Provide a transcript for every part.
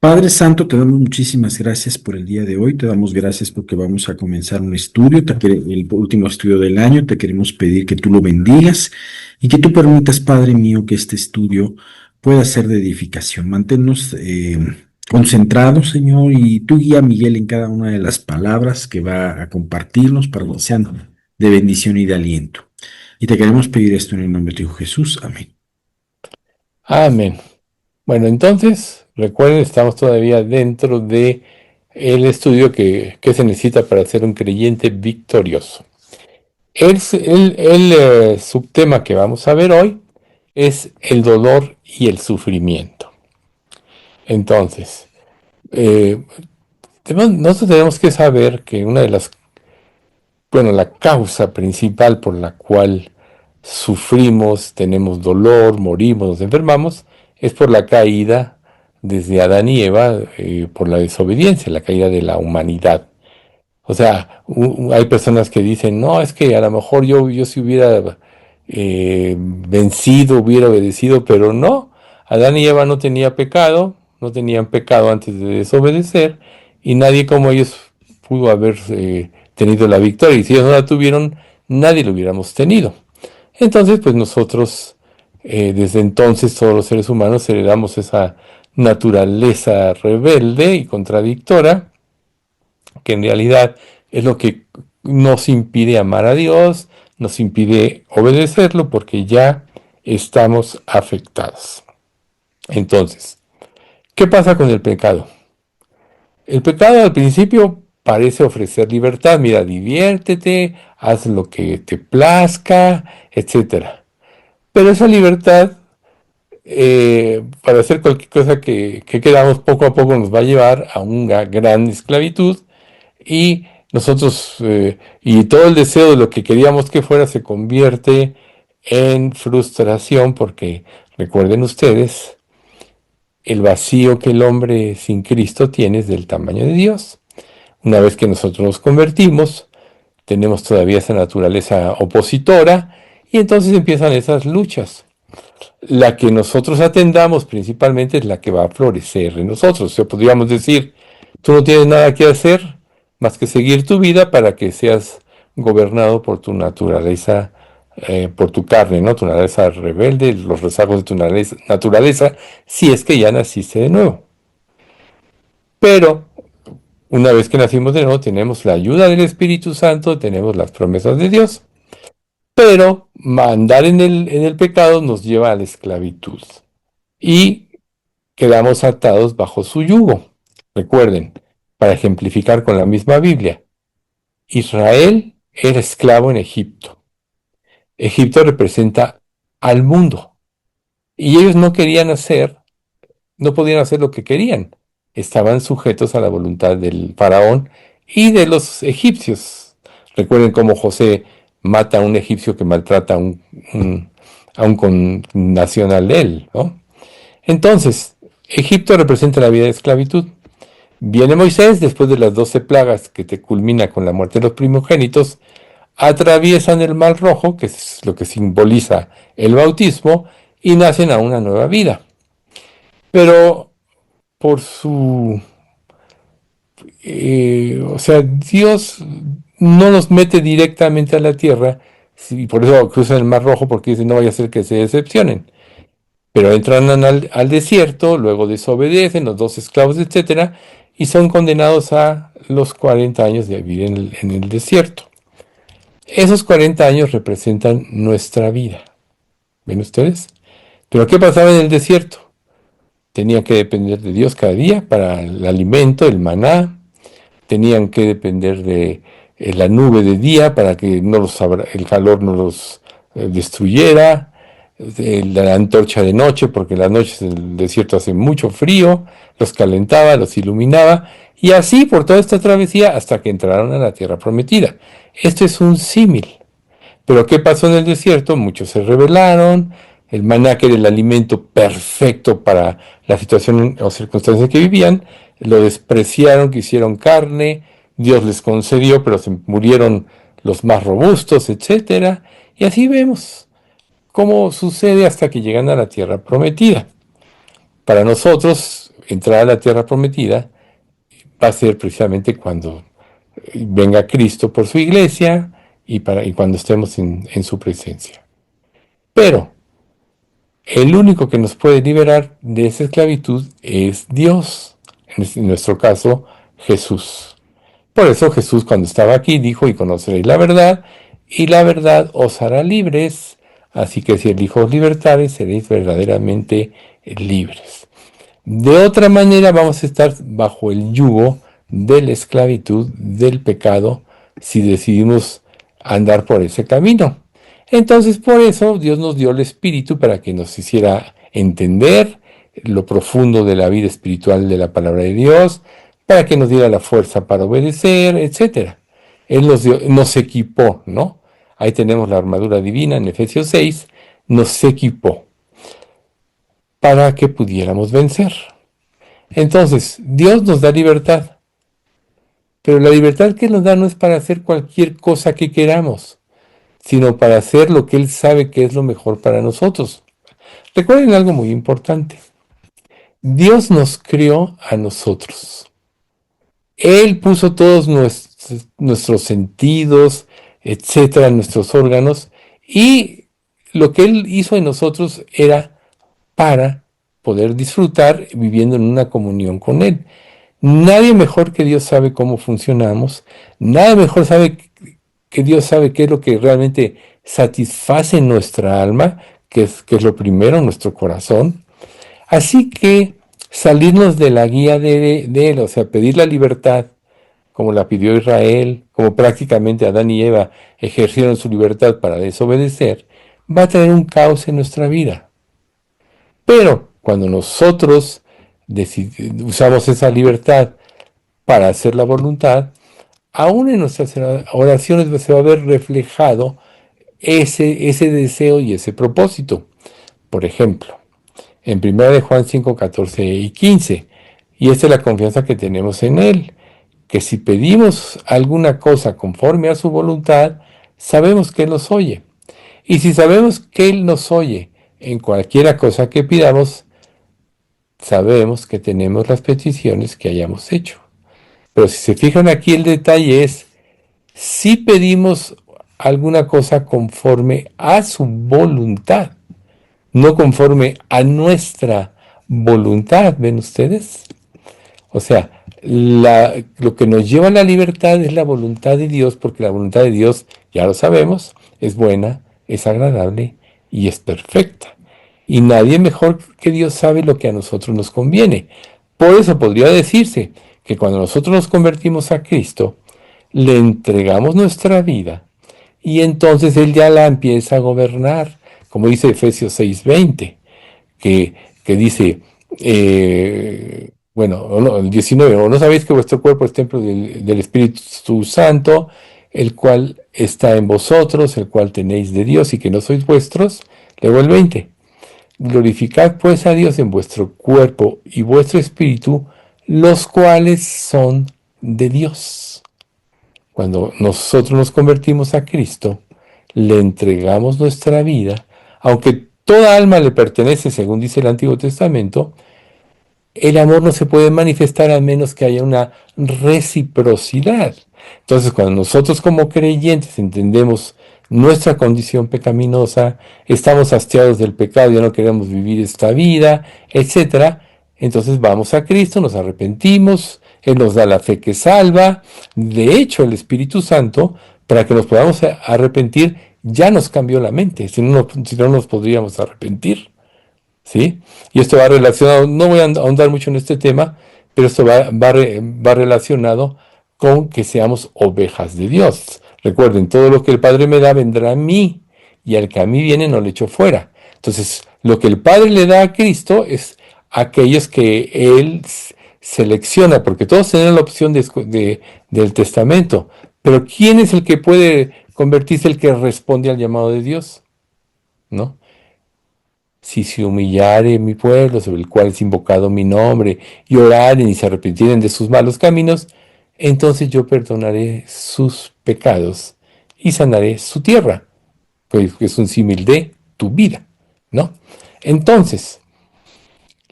Padre Santo, te damos muchísimas gracias por el día de hoy. Te damos gracias porque vamos a comenzar un estudio, el último estudio del año. Te queremos pedir que tú lo bendigas y que tú permitas, Padre mío, que este estudio pueda ser de edificación. Manténnos concentrados, Señor, y tú guía a Miguel en cada una de las palabras que va a compartirnos para que sean de bendición y de aliento. Y te queremos pedir esto en el nombre de tu Hijo Jesús. Amén. Amén. Bueno, entonces, recuerden, estamos todavía dentro de el estudio que se necesita para ser un creyente victorioso. El subtema que vamos a ver hoy es el dolor y el sufrimiento. Entonces, eh, nosotros tenemos que saber que la causa principal por la cual sufrimos, tenemos dolor, morimos, nos enfermamos, es por la caída desde Adán y Eva, por la desobediencia, la caída de la humanidad. O sea, hay personas que dicen, no, es que a lo mejor yo si hubiera vencido, hubiera obedecido, pero no. Adán y Eva no tenían pecado, no tenían pecado antes de desobedecer, y nadie como ellos pudo haber tenido la victoria. Y si ellos no la tuvieron, nadie lo hubiéramos tenido. Entonces, pues nosotros, desde entonces, todos los seres humanos heredamos esa naturaleza rebelde y contradictora, que en realidad es lo que nos impide amar a Dios, nos impide obedecerlo porque ya estamos afectados. Entonces, ¿qué pasa con el pecado? El pecado al principio parece ofrecer libertad, mira, diviértete, haz lo que te plazca, etcétera. Pero esa libertad, para hacer cualquier cosa que queramos, poco a poco nos va a llevar a una gran esclavitud. Y nosotros, y todo el deseo de lo que queríamos que fuera se convierte en frustración, porque recuerden ustedes, el vacío que el hombre sin Cristo tiene es del tamaño de Dios. Una vez que nosotros nos convertimos, tenemos todavía esa naturaleza opositora, y entonces empiezan esas luchas. La que nosotros atendamos principalmente es la que va a florecer en nosotros. O sea, podríamos decir, tú no tienes nada que hacer más que seguir tu vida para que seas gobernado por tu naturaleza, por tu carne, ¿no? Tu naturaleza rebelde, los rezagos de tu naturaleza, si es que ya naciste de nuevo. Pero una vez que nacimos de nuevo, tenemos la ayuda del Espíritu Santo, tenemos las promesas de Dios, pero andar en el pecado nos lleva a la esclavitud. Y quedamos atados bajo su yugo. Recuerden, para ejemplificar con la misma Biblia, Israel era esclavo en Egipto. Egipto representa al mundo. Y ellos no podían hacer lo que querían. Estaban sujetos a la voluntad del faraón y de los egipcios. Recuerden cómo José mata a un egipcio que maltrata a un connacional de él, ¿no? Entonces, Egipto representa la vida de esclavitud. Viene Moisés, después de las 12 plagas que te culmina con la muerte de los primogénitos, atraviesan el Mar Rojo, que es lo que simboliza el bautismo, y nacen a una nueva vida. Pero por o sea, Dios no los mete directamente a la tierra, y por eso cruzan el Mar Rojo, porque dice, no vaya a ser que se decepcionen. Pero entran al desierto, luego desobedecen, los dos esclavos, etcétera, y son condenados a los 40 años de vivir en el desierto. Esos 40 años representan nuestra vida. ¿Ven ustedes? Pero ¿qué pasaba en el desierto? Tenían que depender de Dios cada día para el alimento, el maná. Tenían que depender de la nube de día para que el calor no los destruyera, de la antorcha de noche, porque en las noches el desierto hace mucho frío, los calentaba, los iluminaba, y así por toda esta travesía hasta que entraron a la tierra prometida. Esto es un símil. Pero ¿qué pasó en el desierto? Muchos se rebelaron, el maná, que era el alimento perfecto para la situación o circunstancia que vivían, lo despreciaron, quisieron carne, Dios les concedió, pero se murieron los más robustos, etcétera. Y así vemos cómo sucede hasta que llegan a la tierra prometida. Para nosotros, entrar a la tierra prometida va a ser precisamente cuando venga Cristo por su iglesia y cuando estemos en su presencia. Pero el único que nos puede liberar de esa esclavitud es Dios, en nuestro caso Jesús. Por eso Jesús cuando estaba aquí dijo, y conoceréis la verdad, y la verdad os hará libres, así que si el Hijo os libertare, seréis verdaderamente libres. De otra manera vamos a estar bajo el yugo de la esclavitud, del pecado, si decidimos andar por ese camino. Entonces, por eso Dios nos dio el Espíritu para que nos hiciera entender lo profundo de la vida espiritual de la palabra de Dios, para que nos diera la fuerza para obedecer, etcétera. Él nos equipó, ¿no? Ahí tenemos la armadura divina en Efesios 6, nos equipó para que pudiéramos vencer. Entonces, Dios nos da libertad, pero la libertad que nos da no es para hacer cualquier cosa que queramos, sino para hacer lo que Él sabe que es lo mejor para nosotros. Recuerden algo muy importante. Dios nos crió a nosotros. Él puso todos nuestros sentidos, etcétera, nuestros órganos, y lo que Él hizo en nosotros era para poder disfrutar viviendo en una comunión con Él. Nadie mejor que Dios sabe cómo funcionamos, nadie mejor sabe que Dios sabe qué es lo que realmente satisface nuestra alma, que es lo primero, nuestro corazón. Así que salirnos de la guía de Él, o sea, pedir la libertad, como la pidió Israel, como prácticamente Adán y Eva ejercieron su libertad para desobedecer, va a traer un caos en nuestra vida. Pero cuando nosotros usamos esa libertad para hacer la voluntad, aún en nuestras oraciones se va a ver reflejado ese deseo y ese propósito. Por ejemplo, en 1 de Juan 5, 14 y 15, y esta es la confianza que tenemos en Él, que si pedimos alguna cosa conforme a su voluntad, sabemos que Él nos oye. Y si sabemos que Él nos oye en cualquiera cosa que pidamos, sabemos que tenemos las peticiones que hayamos hecho. Pero si se fijan aquí, el detalle es, si pedimos alguna cosa conforme a su voluntad, no conforme a nuestra voluntad, ¿ven ustedes? O sea, lo que nos lleva a la libertad es la voluntad de Dios, porque la voluntad de Dios, ya lo sabemos, es buena, es agradable y es perfecta. Y nadie mejor que Dios sabe lo que a nosotros nos conviene. Por eso podría decirse que cuando nosotros nos convertimos a Cristo, le entregamos nuestra vida y entonces Él ya la empieza a gobernar, como dice Efesios 6:20, que dice, bueno, no, el 19, o no sabéis que vuestro cuerpo es templo del Espíritu Santo, el cual está en vosotros, el cual tenéis de Dios y que no sois vuestros. Luego el 20, glorificad pues a Dios en vuestro cuerpo y vuestro espíritu, los cuales son de Dios. Cuando nosotros nos convertimos a Cristo, le entregamos nuestra vida, aunque toda alma le pertenece, según dice el Antiguo Testamento, el amor no se puede manifestar a menos que haya una reciprocidad. Entonces, cuando nosotros como creyentes entendemos nuestra condición pecaminosa, estamos hastiados del pecado, ya no queremos vivir esta vida, etcétera, entonces vamos a Cristo, nos arrepentimos, Él nos da la fe que salva. De hecho, el Espíritu Santo, para que nos podamos arrepentir, ya nos cambió la mente, si no nos podríamos arrepentir. ¿Sí? Y esto va relacionado, no voy a ahondar mucho en este tema, pero esto va relacionado con que seamos ovejas de Dios. Recuerden, todo lo que el Padre me da vendrá a mí, y al que a mí viene no le echo fuera. Entonces, lo que el Padre le da a Cristo es aquellos que Él selecciona, porque todos tienen la opción del testamento. Pero ¿quién es el que puede convertirse, el que responde al llamado de Dios? ¿No? Si se humillare mi pueblo, sobre el cual es invocado mi nombre, y oraren y se arrepintieren de sus malos caminos, entonces yo perdonaré sus pecados y sanaré su tierra. Pues es un símil de tu vida, ¿no? Entonces,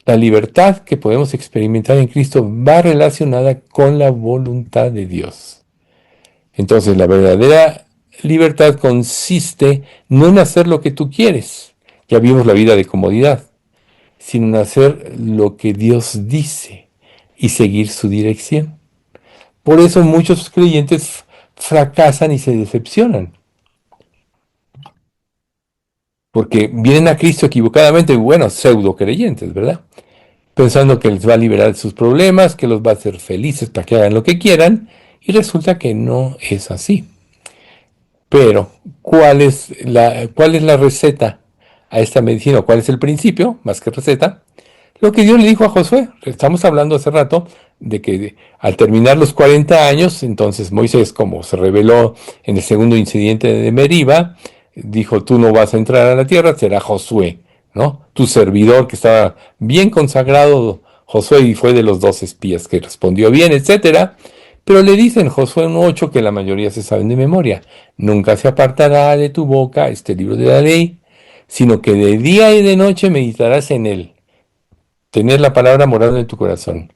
La libertad que podemos experimentar en Cristo va relacionada con la voluntad de Dios. Entonces, la verdadera libertad consiste no en hacer lo que tú quieres, ya vimos la vida de comodidad, sino en hacer lo que Dios dice y seguir su dirección. Por eso muchos creyentes fracasan y se decepcionan, porque vienen a Cristo equivocadamente, bueno, pseudo creyentes, ¿verdad? Pensando que les va a liberar de sus problemas, que los va a hacer felices para que hagan lo que quieran, y resulta que no es así. Pero, cuál es la receta a esta medicina? ¿Cuál es el principio, más que receta? Lo que Dios le dijo a Josué. Estamos hablando hace rato de que al terminar los 40 años, entonces Moisés, como se reveló en el segundo incidente de Meriba, dijo, tú no vas a entrar a la tierra, será Josué, ¿no? Tu servidor, que estaba bien consagrado, Josué, y fue de los 2 espías que respondió bien, etcétera. Pero le dicen Josué 1:8, que la mayoría se saben de memoria: nunca se apartará de tu boca este libro de la ley, sino que de día y de noche meditarás en él, tener la palabra morada en tu corazón,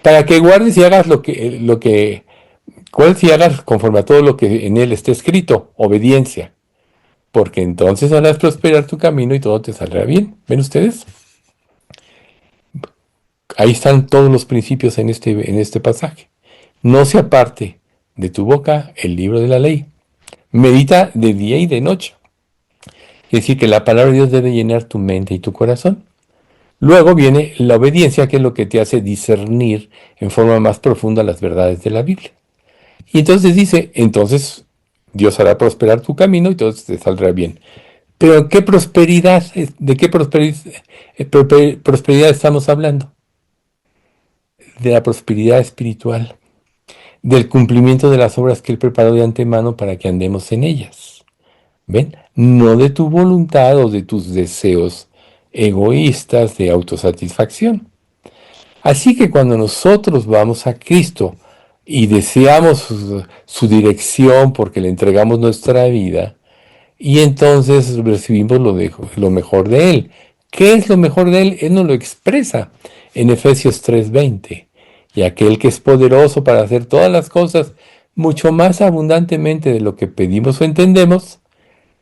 para que guardes y hagas guardes y hagas conforme a todo lo que en él esté escrito, obediencia, porque entonces harás prosperar tu camino y todo te saldrá bien. ¿Ven ustedes? Ahí están todos los principios en este pasaje. No se aparte de tu boca el libro de la ley. Medita de día y de noche. Es decir, que la palabra de Dios debe llenar tu mente y tu corazón. Luego viene la obediencia, que es lo que te hace discernir en forma más profunda las verdades de la Biblia. Y entonces dice, entonces Dios hará prosperar tu camino y todo te saldrá bien. Pero ¿qué prosperidad? ¿De qué prosperidad estamos hablando? De la prosperidad espiritual, del cumplimiento de las obras que Él preparó de antemano para que andemos en ellas. ¿Ven? No de tu voluntad o de tus deseos egoístas de autosatisfacción. Así que cuando nosotros vamos a Cristo y deseamos su dirección porque le entregamos nuestra vida, y entonces recibimos lo mejor de Él. ¿Qué es lo mejor de Él? Él nos lo expresa en Efesios 3:20. Y aquel que es poderoso para hacer todas las cosas mucho más abundantemente de lo que pedimos o entendemos,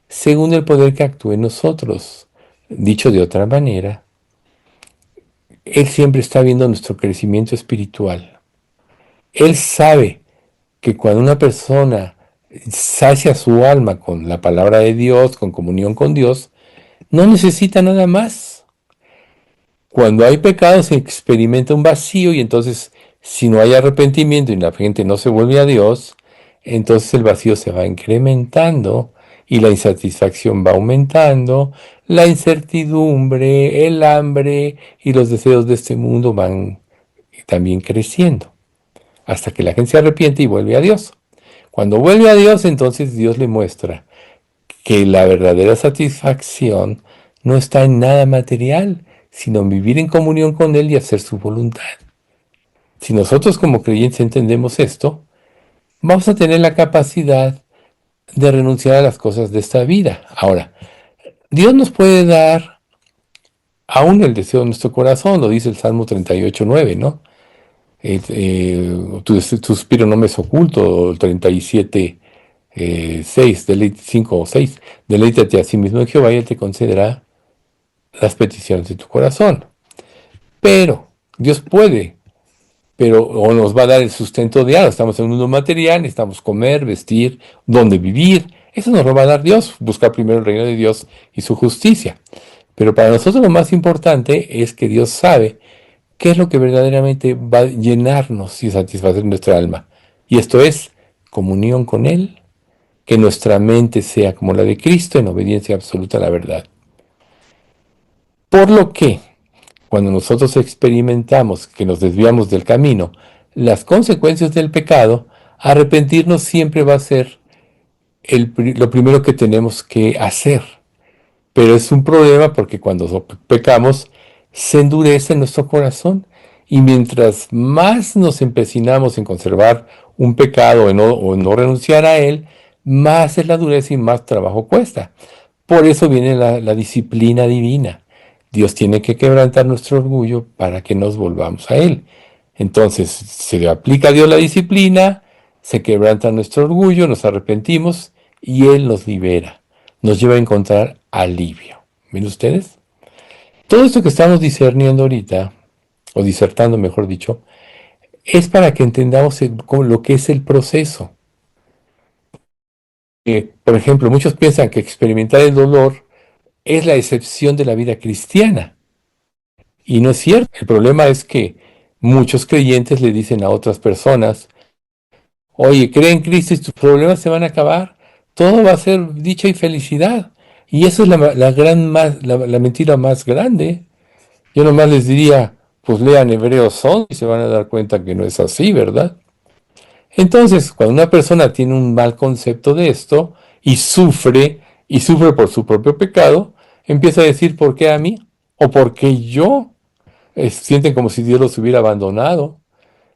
según el poder que actúe en nosotros. Dicho de otra manera, Él siempre está viendo nuestro crecimiento espiritual. Él sabe que cuando una persona sacia su alma con la palabra de Dios, con comunión con Dios, no necesita nada más. Cuando hay pecado se experimenta un vacío, y entonces, si no hay arrepentimiento y la gente no se vuelve a Dios, entonces el vacío se va incrementando y la insatisfacción va aumentando, la incertidumbre, el hambre y los deseos de este mundo van también creciendo, hasta que la gente se arrepiente y vuelve a Dios. Cuando vuelve a Dios, entonces Dios le muestra que la verdadera satisfacción no está en nada material, sino en vivir en comunión con Él y hacer su voluntad. Si nosotros como creyentes entendemos esto, vamos a tener la capacidad de renunciar a las cosas de esta vida. Ahora, Dios nos puede dar aún el deseo de nuestro corazón, lo dice el Salmo 38:9, ¿no? Tu suspiro no me es oculto, el 37, 5 o 6, deleítate a sí mismo en Jehová y Él te concederá las peticiones de tu corazón. Pero Dios puede, o nos va a dar el sustento diario. Estamos en un mundo material, necesitamos comer, vestir, dónde vivir. Eso nos lo va a dar Dios, buscar primero el reino de Dios y su justicia. Pero para nosotros lo más importante es que Dios sabe qué es lo que verdaderamente va a llenarnos y satisfacer nuestra alma. Y esto es comunión con Él, que nuestra mente sea como la de Cristo, en obediencia absoluta a la verdad. Por lo que, cuando nosotros experimentamos que nos desviamos del camino, las consecuencias del pecado, arrepentirnos siempre va a ser lo primero que tenemos que hacer. Pero es un problema porque cuando pecamos, se endurece nuestro corazón. Y mientras más nos empecinamos en conservar un pecado o no renunciar a él, más es la dureza y más trabajo cuesta. Por eso viene la disciplina divina, Dios tiene que quebrantar nuestro orgullo para que nos volvamos a Él. Entonces se le aplica a Dios la disciplina, se quebranta nuestro orgullo, nos arrepentimos y Él nos libera, nos lleva a encontrar alivio. ¿Ven ustedes? Todo esto que estamos discerniendo ahorita, o disertando mejor dicho, es para que entendamos lo que es el proceso. Por ejemplo, muchos piensan que experimentar el dolor es la excepción de la vida cristiana. Y no es cierto. El problema es que muchos creyentes le dicen a otras personas, oye, cree en Cristo y tus problemas se van a acabar. Todo va a ser dicha y felicidad. Y eso es la mentira más grande. Yo nomás les diría, pues lean Hebreos 11 y se van a dar cuenta que no es así, ¿verdad? Entonces, cuando una persona tiene un mal concepto de esto y sufre por su propio pecado, empieza a decir, ¿por qué a mí? ¿O por qué yo? Sienten como si Dios los hubiera abandonado.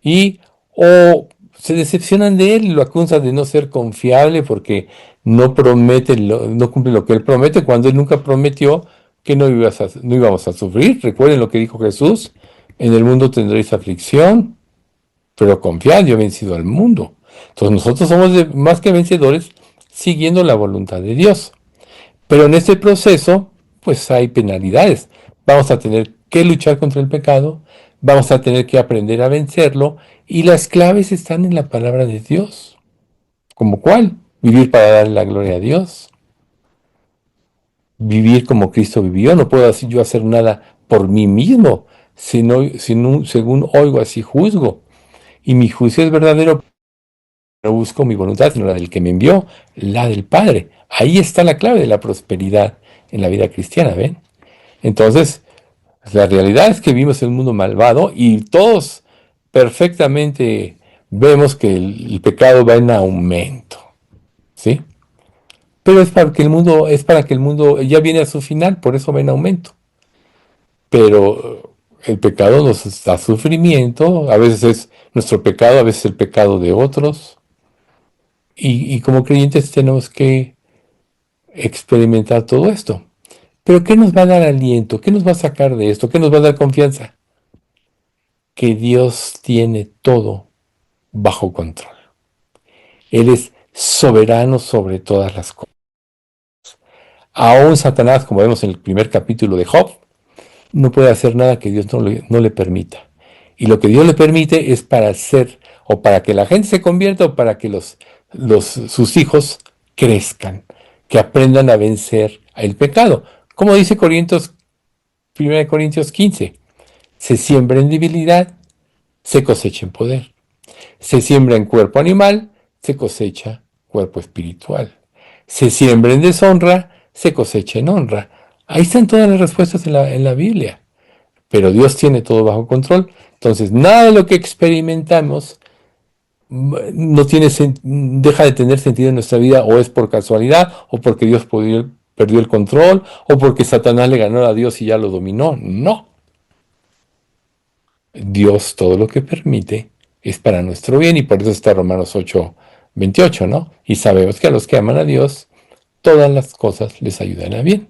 Y o se decepcionan de él y lo acusan de no ser confiable porque no promete, no cumple lo que él promete cuando él nunca prometió que no íbamos a sufrir. Recuerden lo que dijo Jesús, en el mundo tendréis aflicción, pero confiad, yo he vencido al mundo. Entonces nosotros somos más que vencedores siguiendo la voluntad de Dios. Pero en este proceso, pues hay penalidades. Vamos a tener que luchar contra el pecado, vamos a tener que aprender a vencerlo, y las claves están en la palabra de Dios. ¿Como cuál? Vivir para darle la gloria a Dios. Vivir como Cristo vivió. No puedo yo hacer nada por mí mismo, sino según oigo, así juzgo. Y mi juicio es verdadero, no busco mi voluntad, sino la del que me envió, la del Padre. Ahí está la clave de la prosperidad en la vida cristiana, ¿ven? Entonces, la realidad es que vivimos en un mundo malvado y todos perfectamente vemos que el pecado va en aumento, ¿sí? Pero es para que el mundo ya viene a su final, por eso va en aumento. Pero el pecado nos da sufrimiento, a veces es nuestro pecado, a veces el pecado de otros, y como creyentes tenemos que experimentar todo esto. Pero ¿qué nos va a dar aliento? ¿Qué nos va a sacar de esto? ¿Qué nos va a dar confianza? Que Dios tiene todo bajo control. Él es soberano sobre todas las cosas. Aún Satanás, como vemos en el primer capítulo de Job, no puede hacer nada que Dios no le permita. Y lo que Dios le permite es para hacer, o para que la gente se convierta, o para que sus hijos crezcan, que aprendan a vencer el pecado. Como dice 1 Corintios 15, se siembra en debilidad, se cosecha en poder. Se siembra en cuerpo animal, se cosecha cuerpo espiritual. Se siembra en deshonra, se cosecha en honra. Ahí están todas las respuestas en la Biblia. Pero Dios tiene todo bajo control. Entonces, nada de lo que experimentamos no deja de tener sentido en nuestra vida, o es por casualidad, o porque Dios perdió el control, o porque Satanás le ganó a Dios y ya lo dominó. No. Dios todo lo que permite es para nuestro bien, y por eso está Romanos 8:28, ¿no? Y sabemos que a los que aman a Dios, todas las cosas les ayudan a bien.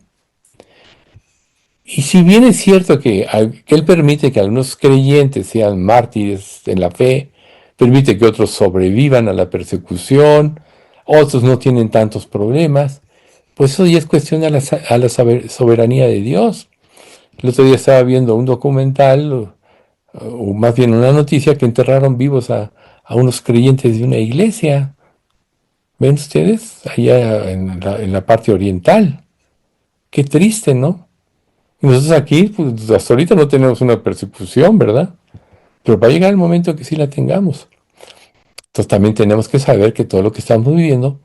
Y si bien es cierto que Él permite que algunos creyentes sean mártires en la fe, permite que otros sobrevivan a la persecución, otros no tienen tantos problemas, pues eso ya es cuestión a la soberanía de Dios. El otro día estaba viendo un documental, o más bien una noticia, que enterraron vivos a unos creyentes de una iglesia. ¿Ven ustedes? Allá en la parte oriental. Qué triste, ¿no? Y nosotros aquí, pues hasta ahorita no tenemos una persecución, ¿verdad? Pero va a llegar el momento que sí la tengamos. Entonces también tenemos que saber que todo lo que estamos viviendo,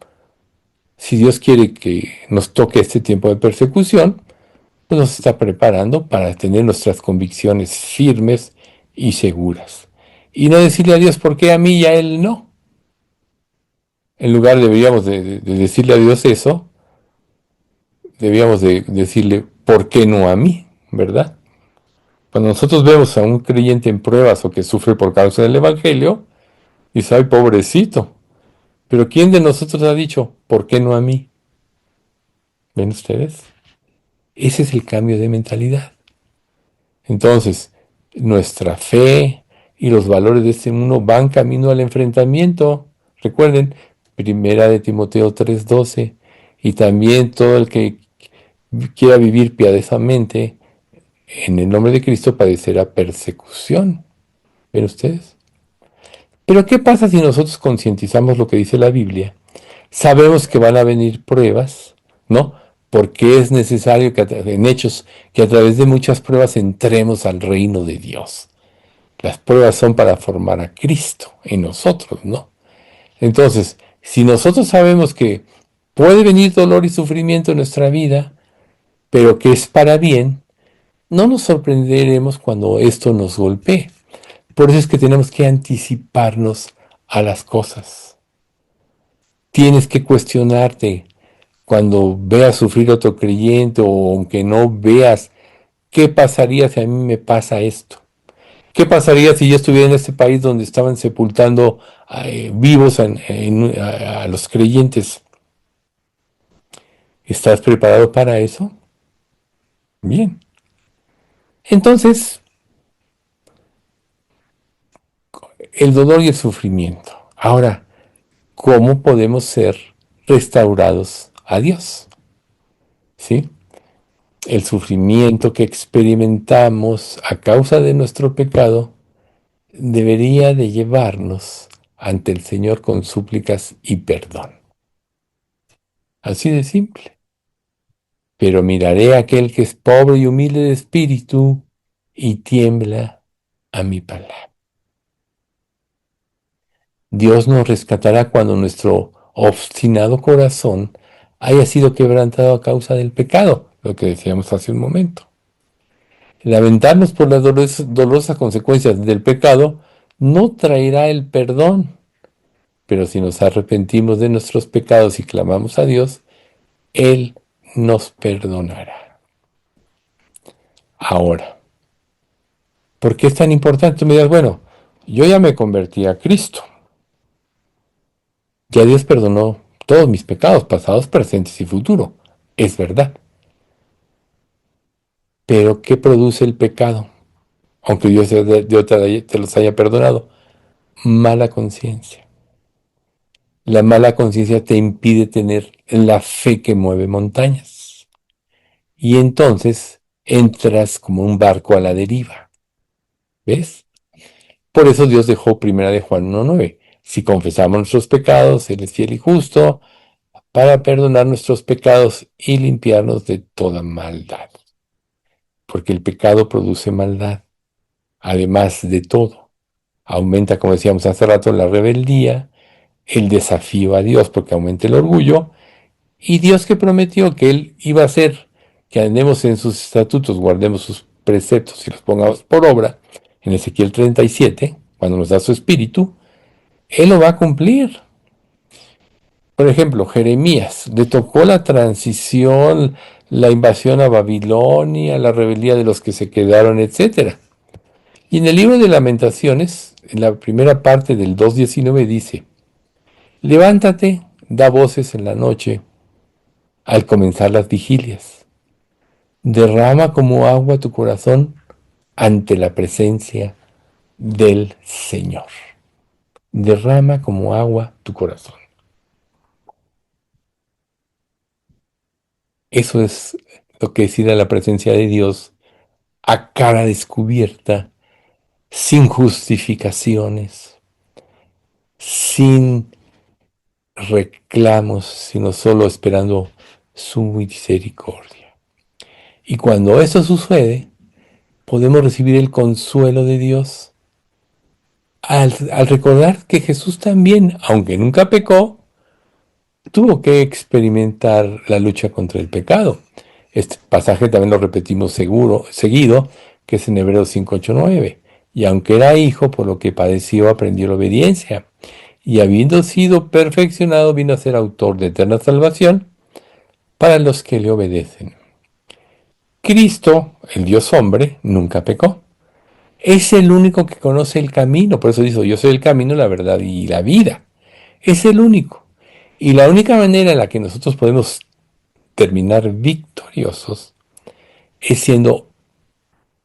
si Dios quiere que nos toque este tiempo de persecución, pues nos está preparando para tener nuestras convicciones firmes y seguras. Y no decirle a Dios, ¿por qué a mí y a Él no? En lugar deberíamos de decirle a Dios eso, debíamos de decirle, ¿por qué no a mí? ¿Verdad? Cuando nosotros vemos a un creyente en pruebas o que sufre por causa del Evangelio, dice, ay, pobrecito. Pero ¿quién de nosotros ha dicho, ¿por qué no a mí? ¿Ven ustedes? Ese es el cambio de mentalidad. Entonces, nuestra fe y los valores de este mundo van camino al enfrentamiento. Recuerden, Primera de Timoteo 3:12, y también todo el que quiera vivir piadosamente en el nombre de Cristo padecerá persecución. ¿Ven ustedes? Pero ¿qué pasa si nosotros concientizamos lo que dice la Biblia? Sabemos que van a venir pruebas, ¿no? Porque es necesario que en Hechos que a través de muchas pruebas entremos al reino de Dios. Las pruebas son para formar a Cristo en nosotros, ¿no? Entonces, si nosotros sabemos que puede venir dolor y sufrimiento en nuestra vida, pero que es para bien, no nos sorprenderemos cuando esto nos golpee. Por eso es que tenemos que anticiparnos a las cosas. Tienes que cuestionarte cuando veas sufrir a otro creyente o aunque no veas, ¿qué pasaría si a mí me pasa esto? ¿Qué pasaría si yo estuviera en este país donde estaban sepultando vivos a los creyentes? ¿Estás preparado para eso? Bien. Entonces, el dolor y el sufrimiento. Ahora, ¿cómo podemos ser restaurados a Dios? ¿Sí? El sufrimiento que experimentamos a causa de nuestro pecado debería de llevarnos ante el Señor con súplicas y perdón. Así de simple. Pero miraré a aquel que es pobre y humilde de espíritu y tiembla a mi palabra. Dios nos rescatará cuando nuestro obstinado corazón haya sido quebrantado a causa del pecado, lo que decíamos hace un momento. Lamentarnos por las dolorosas consecuencias del pecado no traerá el perdón, pero si nos arrepentimos de nuestros pecados y clamamos a Dios, Él nos perdonará. Ahora, ¿por qué es tan importante? Tú me dirás, bueno, yo ya me convertí a Cristo. Ya Dios perdonó todos mis pecados, pasados, presentes y futuros. Es verdad. Pero ¿qué produce el pecado? Aunque Dios te los haya perdonado. Mala conciencia. La mala conciencia te impide tener la fe que mueve montañas. Y entonces entras como un barco a la deriva. ¿Ves? Por eso Dios dejó primera de Juan 1:9. Si confesamos nuestros pecados, Él es fiel y justo para perdonar nuestros pecados y limpiarnos de toda maldad. Porque el pecado produce maldad. Además de todo, aumenta, como decíamos hace rato, la rebeldía, el desafío a Dios, porque aumenta el orgullo, y Dios que prometió que Él iba a hacer que andemos en sus estatutos, guardemos sus preceptos y los pongamos por obra, en Ezequiel 37, cuando nos da su espíritu, Él lo va a cumplir. Por ejemplo, Jeremías, le tocó la transición, la invasión a Babilonia, la rebeldía de los que se quedaron, etcétera. Y en el libro de Lamentaciones, en la primera parte del 2:19 dice, levántate, da voces en la noche, al comenzar las vigilias. Derrama como agua tu corazón ante la presencia del Señor. Derrama como agua tu corazón. Eso es lo que es ir a la presencia de Dios a cara descubierta, sin justificaciones, sin reclamos, sino solo esperando su misericordia. Y cuando eso sucede, podemos recibir el consuelo de Dios al recordar que Jesús también, aunque nunca pecó, tuvo que experimentar la lucha contra el pecado. Este pasaje también lo repetimos seguido, que es en Hebreos 5:8-9. Y aunque era hijo, por lo que padeció, aprendió la obediencia. Y habiendo sido perfeccionado, vino a ser autor de eterna salvación para los que le obedecen. Cristo, el Dios hombre, nunca pecó. Es el único que conoce el camino. Por eso dice, yo soy el camino, la verdad y la vida. Es el único. Y la única manera en la que nosotros podemos terminar victoriosos es siendo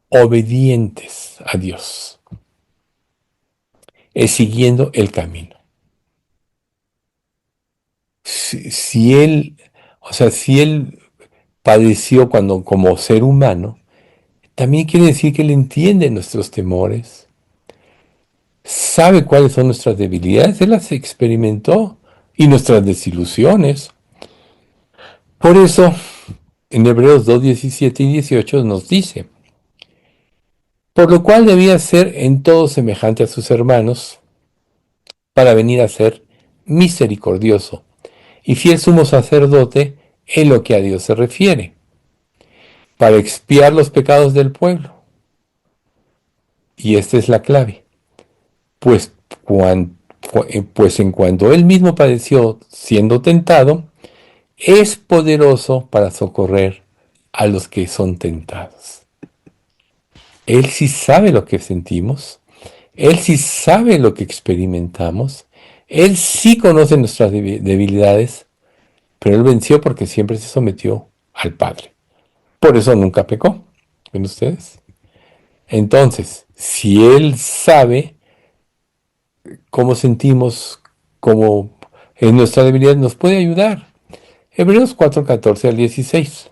obedientes a Dios, es siguiendo el camino. Si Él, o sea, si Él padeció cuando como ser humano, también quiere decir que Él entiende nuestros temores, sabe cuáles son nuestras debilidades, Él las experimentó y nuestras desilusiones. Por eso, en Hebreos 2, 17 y 18 nos dice, por lo cual debía ser en todo semejante a sus hermanos, para venir a ser misericordioso y fiel sumo sacerdote en lo que a Dios se refiere, para expiar los pecados del pueblo. Y esta es la clave, pues, pues en cuanto él mismo padeció siendo tentado, es poderoso para socorrer a los que son tentados. Él sí sabe lo que sentimos, Él sí sabe lo que experimentamos, Él sí conoce nuestras debilidades, pero Él venció porque siempre se sometió al Padre. Por eso nunca pecó. ¿Ven ustedes? Entonces, si Él sabe cómo sentimos, cómo es nuestra debilidad, nos puede ayudar. Hebreos 4, 14 al 16.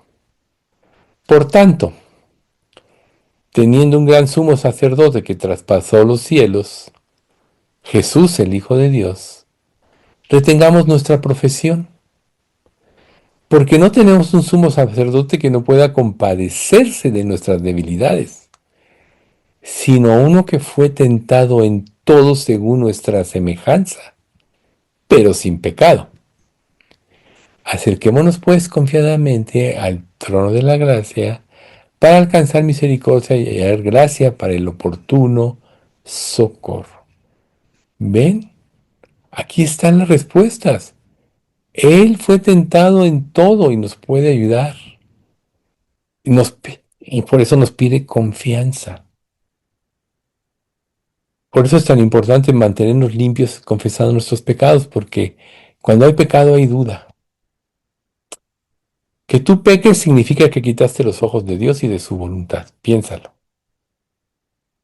Por tanto, teniendo un gran sumo sacerdote que traspasó los cielos, Jesús el Hijo de Dios, retengamos nuestra profesión, porque no tenemos un sumo sacerdote que no pueda compadecerse de nuestras debilidades, sino uno que fue tentado en todo según nuestra semejanza, pero sin pecado. Acerquémonos pues confiadamente al trono de la gracia para alcanzar misericordia y hallar gracia para el oportuno socorro. ¿Ven? Aquí están las respuestas. Él fue tentado en todo y nos puede ayudar. Y por eso nos pide confianza. Por eso es tan importante mantenernos limpios confesando nuestros pecados, porque cuando hay pecado hay duda. Que tú peques significa que quitaste los ojos de Dios y de su voluntad. Piénsalo.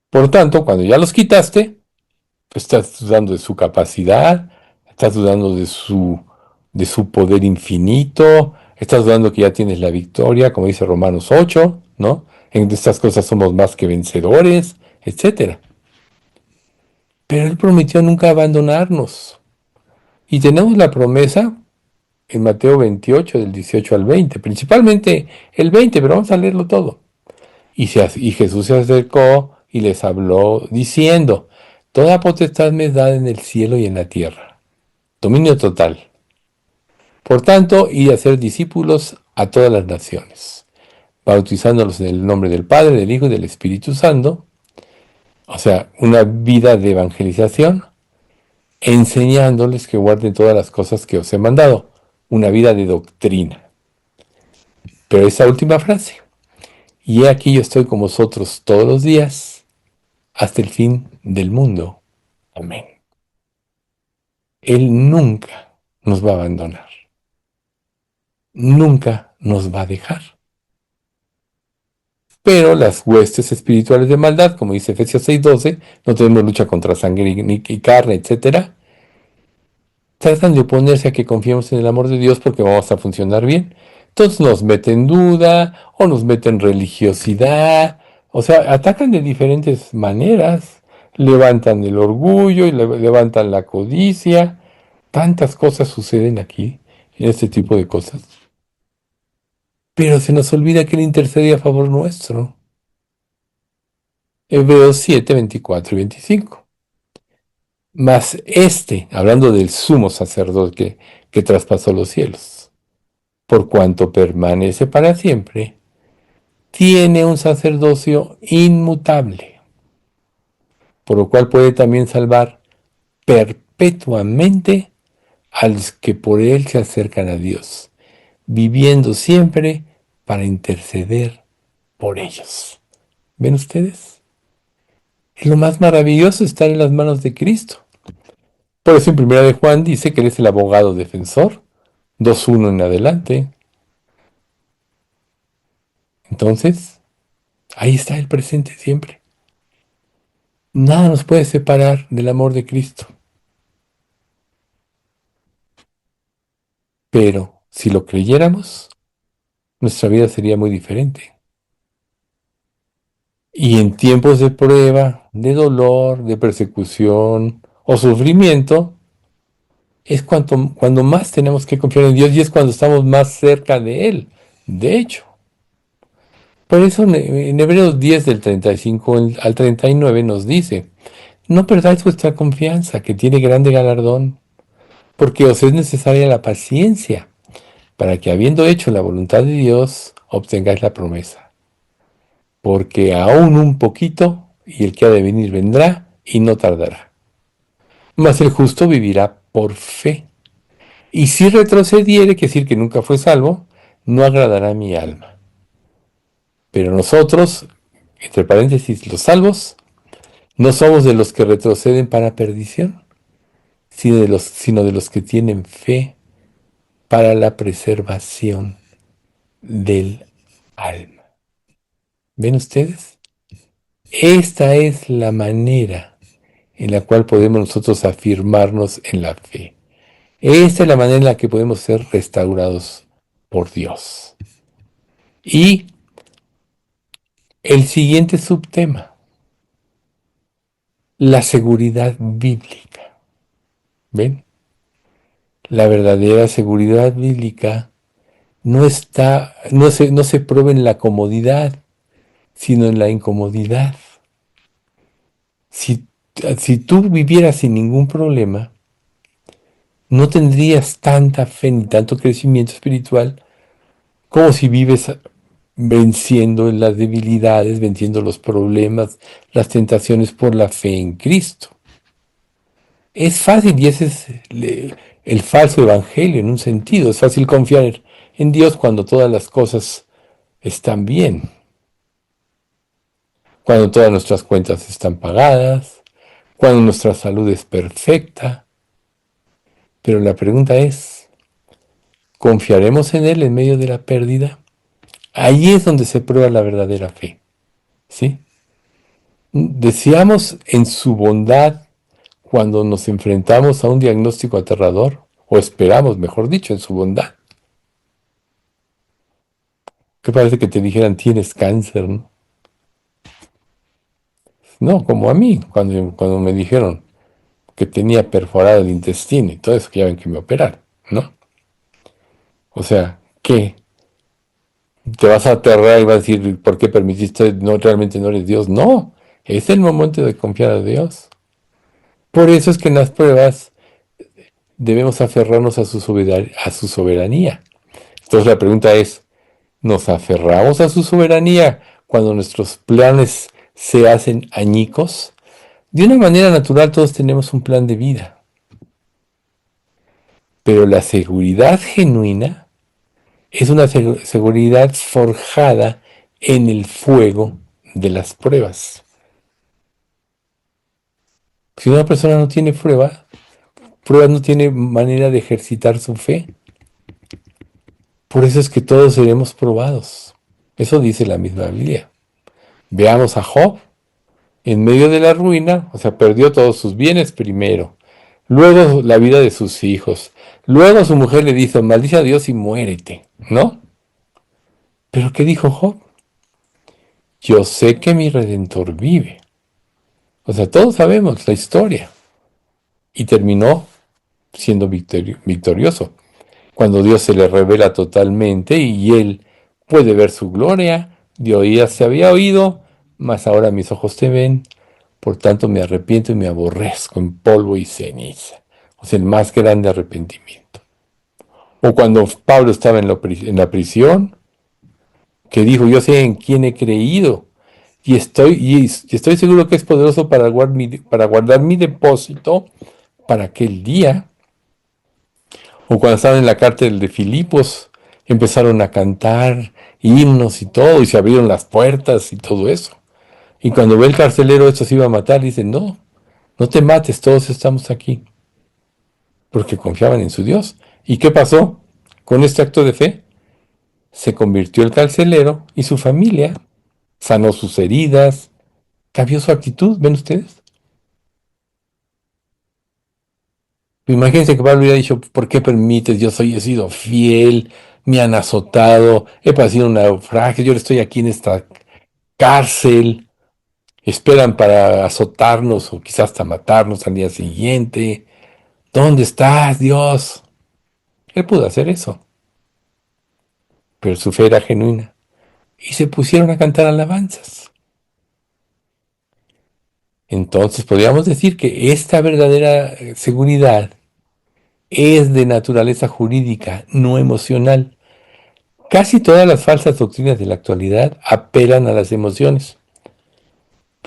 Por tanto, cuando ya los quitaste, pues estás dudando de su capacidad, estás dudando de su poder infinito, estás dudando que ya tienes la victoria, como dice Romanos 8, ¿no? En estas cosas somos más que vencedores, etcétera. Pero Él prometió nunca abandonarnos. Y tenemos la promesa en Mateo 28, del 18 al 20, principalmente el 20, pero vamos a leerlo todo. Y Jesús se acercó y les habló diciendo, toda potestad me es dada en el cielo y en la tierra. Dominio total. Por tanto, id a ser discípulos a todas las naciones, bautizándolos en el nombre del Padre, del Hijo y del Espíritu Santo, o sea, una vida de evangelización, enseñándoles que guarden todas las cosas que os he mandado, una vida de doctrina. Pero esa última frase, y he aquí yo estoy con vosotros todos los días, hasta el fin del mundo. Amén. Él nunca nos va a abandonar, nunca nos va a dejar. Pero las huestes espirituales de maldad, como dice Efesios 6:12, no tenemos lucha contra sangre y carne, etcétera, tratan de oponerse a que confiemos en el amor de Dios porque vamos a funcionar bien. Entonces nos meten duda o nos meten religiosidad, o sea, atacan de diferentes maneras, levantan el orgullo y levantan la codicia. Tantas cosas suceden aquí, en este tipo de cosas. Pero se nos olvida que Él intercede a favor nuestro. Hebreos 7, 24 y 25. Mas hablando del sumo sacerdote que traspasó los cielos, por cuanto permanece para siempre, tiene un sacerdocio inmutable, por lo cual puede también salvar perpetuamente a los que por él se acercan a Dios, viviendo siempre para interceder por ellos. ¿Ven ustedes? Es lo más maravilloso estar en las manos de Cristo. Por eso en Primera de Juan dice que Él es el abogado defensor, 2:1 en adelante. Entonces, Ahí está el presente siempre. Nada nos puede separar del amor de Cristo. Pero si lo creyéramos, nuestra vida sería muy diferente. Y en tiempos de prueba, de dolor, de persecución o sufrimiento, es cuando más tenemos que confiar en Dios y es cuando estamos más cerca de Él. De hecho, por eso en Hebreos 10 del 35 al 39 nos dice, no perdáis vuestra confianza, que tiene grande galardón, porque os es necesaria la paciencia, para que habiendo hecho la voluntad de Dios, obtengáis la promesa. Porque aún un poquito, y el que ha de venir vendrá, y no tardará. Mas el justo vivirá por fe. Y si retrocediere, que decir que nunca fue salvo, no agradará a mi alma. Pero nosotros, entre paréntesis, los salvos, no somos de los que retroceden para perdición, sino de los que tienen fe para la preservación del alma. ¿Ven ustedes? Esta es la manera en la cual podemos nosotros afirmarnos en la fe. Esta es la manera en la que podemos ser restaurados por Dios. Y el siguiente subtema, la seguridad bíblica. ¿Ven? La verdadera seguridad bíblica no se prueba en la comodidad, sino en la incomodidad. Si, si tú vivieras sin ningún problema, no tendrías tanta fe ni tanto crecimiento espiritual como si vives venciendo las debilidades, venciendo los problemas, las tentaciones por la fe en Cristo. Es fácil y ese es el falso evangelio en un sentido. Es fácil confiar en Dios cuando todas las cosas están bien, cuando todas nuestras cuentas están pagadas, cuando nuestra salud es perfecta. Pero la pregunta es, ¿confiaremos en Él en medio de la pérdida? Ahí es donde se prueba la verdadera fe, ¿sí? ¿Deseamos en su bondad cuando nos enfrentamos a un diagnóstico aterrador? O esperamos, mejor dicho, en su bondad. Que parece que te dijeran tienes cáncer, ¿no? No, como a mí, cuando me dijeron que tenía perforado el intestino y todo eso, que ya ven que me operaron, ¿no? O sea, ¿qué? ¿Te vas a aterrar y vas a decir por qué permitiste? No, realmente no eres Dios. No, es el momento de confiar a Dios. Por eso es que en las pruebas debemos aferrarnos a su soberanía. Entonces la pregunta es, ¿nos aferramos a su soberanía cuando nuestros planes se hacen añicos? De una manera natural todos tenemos un plan de vida, pero la seguridad genuina es una seguridad forjada en el fuego de las pruebas. Si una persona no tiene pruebas no tiene manera de ejercitar su fe. Por eso es que todos seremos probados. Eso dice la misma Biblia. Veamos a Job en medio de la ruina, o sea, perdió todos sus bienes primero, luego la vida de sus hijos, luego su mujer le dijo, maldice a Dios y muérete, ¿no? Pero ¿qué dijo Job? Yo sé que mi Redentor vive. O sea, todos sabemos la historia. Y terminó siendo victorioso. Cuando Dios se le revela totalmente y él puede ver su gloria, de oídas se había oído, mas ahora mis ojos te ven, por tanto me arrepiento y me aborrezco en polvo y ceniza. O sea, el más grande arrepentimiento. O cuando Pablo estaba en la prisión, que dijo, yo sé en quién he creído y estoy seguro que es poderoso para guardar mi depósito para aquel día. O cuando estaban en la cárcel de Filipos, empezaron a cantar himnos y todo, y se abrieron las puertas y todo eso. Y cuando ve el carcelero esto se iba a matar, dice, no, no te mates, todos estamos aquí. Porque confiaban en su Dios. ¿Y qué pasó con este acto de fe? Se convirtió el carcelero y su familia sanó sus heridas, cambió su actitud, ¿ven ustedes? Imagínense que Pablo hubiera dicho, ¿por qué permites? He sido fiel, me han azotado, he padecido un naufragio, yo estoy aquí en esta cárcel, esperan para azotarnos o quizás hasta matarnos al día siguiente. ¿Dónde estás, Dios? Él pudo hacer eso, pero su fe era genuina y se pusieron a cantar alabanzas. Entonces podríamos decir que esta verdadera seguridad es de naturaleza jurídica, no emocional. Casi todas las falsas doctrinas de la actualidad apelan a las emociones.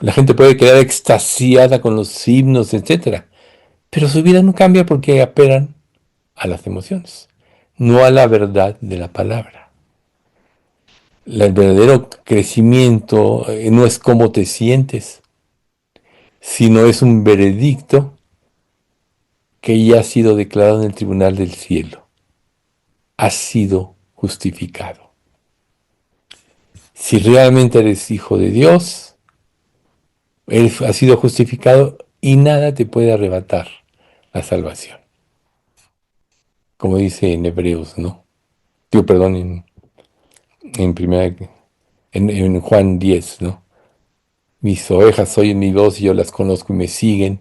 La gente puede quedar extasiada con los himnos, etcétera, pero su vida no cambia porque apelan a las emociones, no a la verdad de la palabra. El verdadero crecimiento no es cómo te sientes, sino es un veredicto que ya ha sido declarado en el tribunal del cielo. Has sido justificado. Si realmente eres hijo de Dios, has sido justificado y nada te puede arrebatar la salvación. Como dice en Hebreos, ¿no? Digo, perdón, en, primera, en Juan 10, ¿no? Mis ovejas oyen mi voz y yo las conozco y me siguen,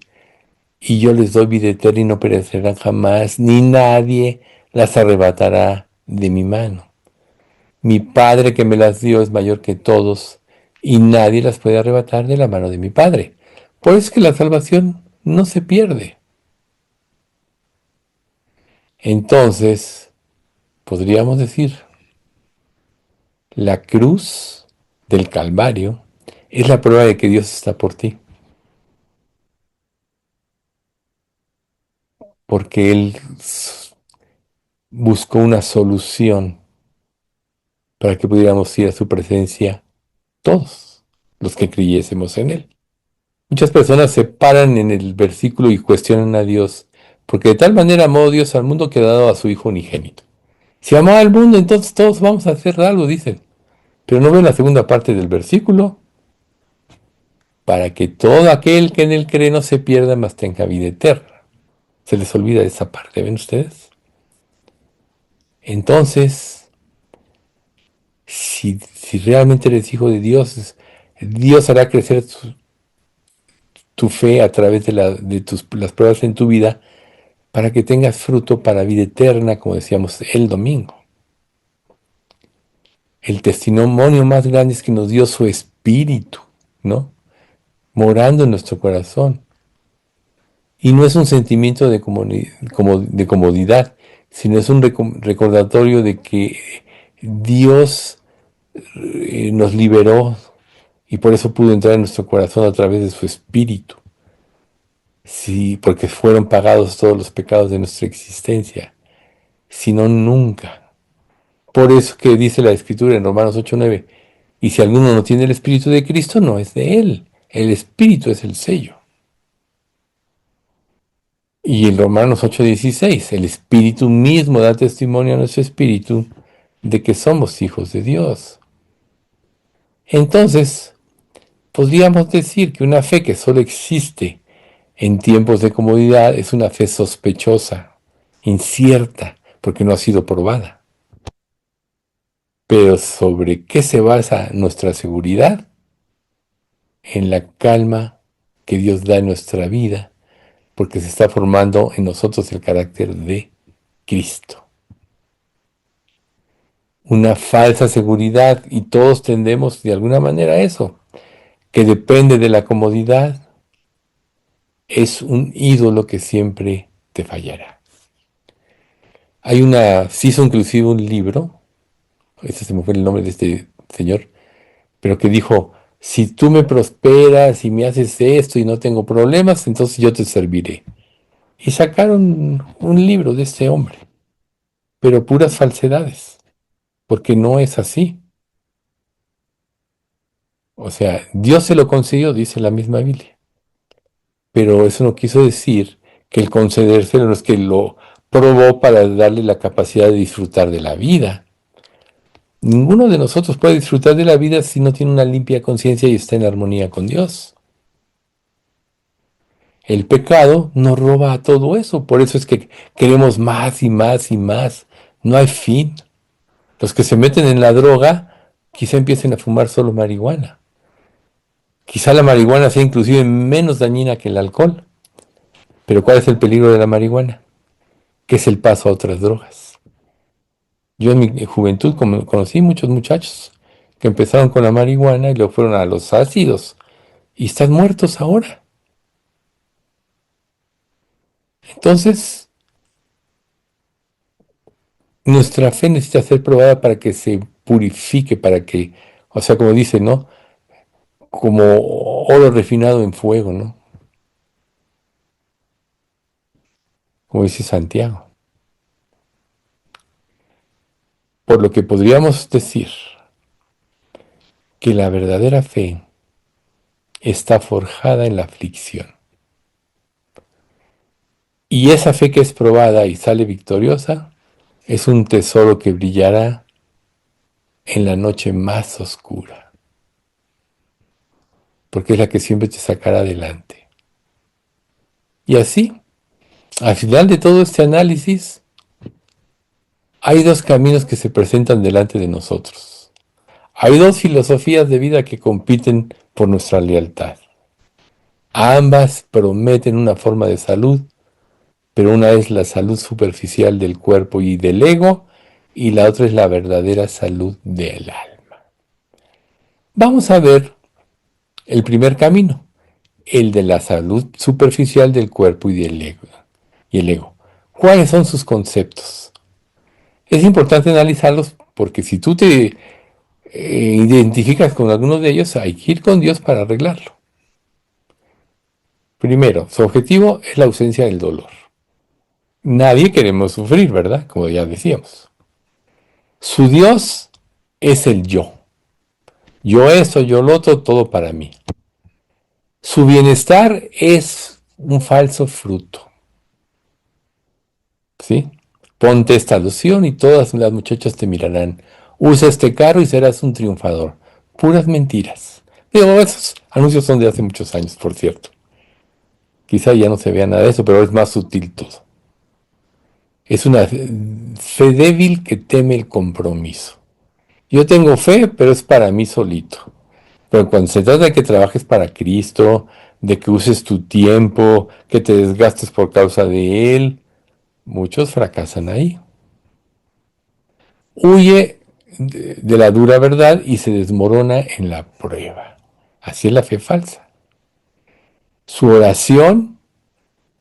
y yo les doy vida eterna y no perecerán jamás, ni nadie las arrebatará de mi mano. Mi Padre que me las dio es mayor que todos, y nadie las puede arrebatar de la mano de mi Padre. Por eso es que la salvación no se pierde. Entonces, podríamos decir, la cruz del Calvario es la prueba de que Dios está por ti, porque Él buscó una solución para que pudiéramos ir a su presencia todos los que creyésemos en Él. Muchas personas se paran en el versículo y cuestionan a Dios, porque de tal manera amó Dios al mundo que ha dado a su Hijo unigénito. Si amó al mundo, entonces todos vamos a hacer algo, dicen. Pero no ven la segunda parte del versículo, para que todo aquel que en Él cree no se pierda, mas tenga vida eterna. Se les olvida esa parte, ¿ven ustedes? Entonces, si realmente eres hijo de Dios, Dios hará crecer tu fe a través de las pruebas en tu vida para que tengas fruto para vida eterna, como decíamos el domingo. El testimonio más grande es que nos dio su espíritu, ¿no? Morando en nuestro corazón. Y no es un sentimiento de comodidad, sino es un recordatorio de que Dios nos liberó y por eso pudo entrar en nuestro corazón a través de su espíritu. Sí, porque fueron pagados todos los pecados de nuestra existencia. Si no, nunca. Por eso que dice la Escritura en Romanos 8:9, y si alguno no tiene el Espíritu de Cristo, no es de él. El Espíritu es el sello. Y en Romanos 8:16, el Espíritu mismo da testimonio a nuestro Espíritu de que somos hijos de Dios. Entonces, podríamos decir que una fe que solo existe en tiempos de comodidad es una fe sospechosa, incierta, porque no ha sido probada. Pero ¿sobre qué se basa nuestra seguridad? En la calma que Dios da en nuestra vida, porque se está formando en nosotros el carácter de Cristo. Una falsa seguridad, y todos tendemos de alguna manera a eso, que depende de la comodidad, es un ídolo que siempre te fallará. Se hizo inclusive un libro, ese se me fue el nombre de este señor, pero que dijo, si tú me prosperas y me haces esto y no tengo problemas, entonces yo te serviré. Y sacaron un libro de este hombre, pero puras falsedades, porque no es así. O sea, Dios se lo concedió, dice la misma Biblia, pero eso no quiso decir que el concedérselo no es que lo probó para darle la capacidad de disfrutar de la vida. Ninguno de nosotros puede disfrutar de la vida si no tiene una limpia conciencia y está en armonía con Dios. El pecado nos roba a todo eso, por eso es que queremos más y más y más. No hay fin. Los que se meten en la droga quizá empiecen a fumar solo marihuana. Quizá la marihuana sea inclusive menos dañina que el alcohol. Pero ¿cuál es el peligro de la marihuana? Que es el paso a otras drogas. Yo en mi juventud conocí muchos muchachos que empezaron con la marihuana y luego fueron a los ácidos y están muertos ahora. Entonces, nuestra fe necesita ser probada para que se purifique, para que, o sea, como dice, ¿no? Como oro refinado en fuego, ¿no? Como dice Santiago. Por lo que podríamos decir que la verdadera fe está forjada en la aflicción. Y esa fe que es probada y sale victoriosa es un tesoro que brillará en la noche más oscura, porque es la que siempre te sacará adelante. Y así, al final de todo este análisis, hay dos caminos que se presentan delante de nosotros. Hay dos filosofías de vida que compiten por nuestra lealtad. Ambas prometen una forma de salud, pero una es la salud superficial del cuerpo y del ego, y la otra es la verdadera salud del alma. Vamos a ver el primer camino, el de la salud superficial del cuerpo y del ego. Y el ego. ¿Cuáles son sus conceptos? Es importante analizarlos porque si tú te identificas con algunos de ellos, hay que ir con Dios para arreglarlo. Primero, su objetivo es la ausencia del dolor. Nadie queremos sufrir, ¿verdad? Como ya decíamos. Su Dios es el yo. Yo eso, yo lo otro, todo para mí. Su bienestar es un falso fruto. ¿Sí? Ponte esta loción y todas las muchachas te mirarán. Usa este carro y serás un triunfador. Puras mentiras. Digo, esos anuncios son de hace muchos años, por cierto. Quizá ya no se vea nada de eso, pero es más sutil todo. Es una fe débil que teme el compromiso. Yo tengo fe, pero es para mí solito. Pero cuando se trata de que trabajes para Cristo, de que uses tu tiempo, que te desgastes por causa de Él, muchos fracasan ahí. Huye de la dura verdad y se desmorona en la prueba. Así es la fe falsa. Su oración